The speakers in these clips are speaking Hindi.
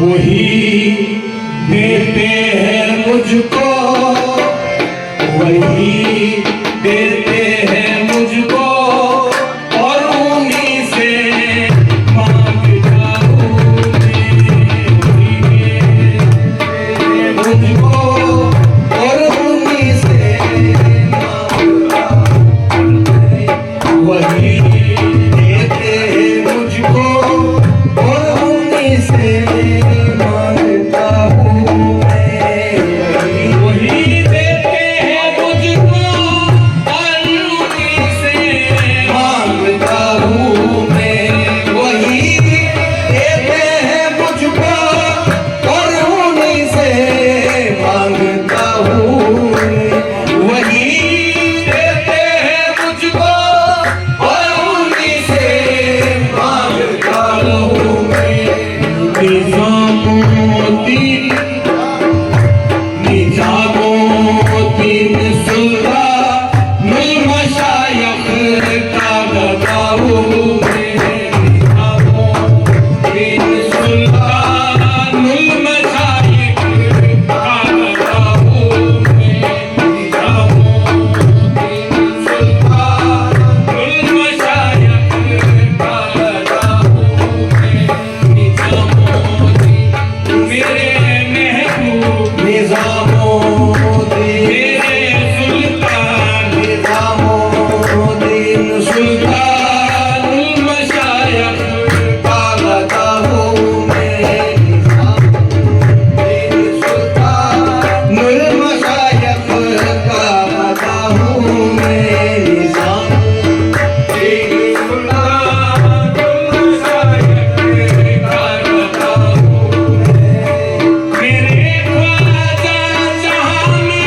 वही देते हैं मुझको, वही देते हैं मुझको, और उन्हीं से मांगता हूँ मैं। मुझको और उन्हीं से मांगता हूँ मैं। वही देते हैं मुझको और उन्हीं से मांगता हूँ मैं। वही देते हैं मुझको और उन्हीं से मांगता हूँ मैं। वही देते हैं मुझको और उन्हीं से मांगता हूँ मैं। वही देते हैं मुझको और उन्हीं से मांगता हूँ मैं। निजामुद्दीन सुल्तानुल मशाइख का गदा हूँ मैं। निजामुद्दीन सुल्तानुल मशाइख का गदा हूँ मैं। निजामुद्दीन सुल्तानुल मशाइख का गदा हूँ मैं। निजामुद्दीन मेरे महबूब निजामुद्दीन मेरे सुल्तान निजामुद्दीन सुल्तानुल मशाइख का गदा हूँ मैं। निजामुद्दीन सुल्तानुल मशाइख का गदा हूँ मैं। निजामुद्दीन सुल्तानुल मशाइख का गदा हूँ मैं। मेरे ख्वाजा जहाँ में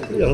คืออย่าง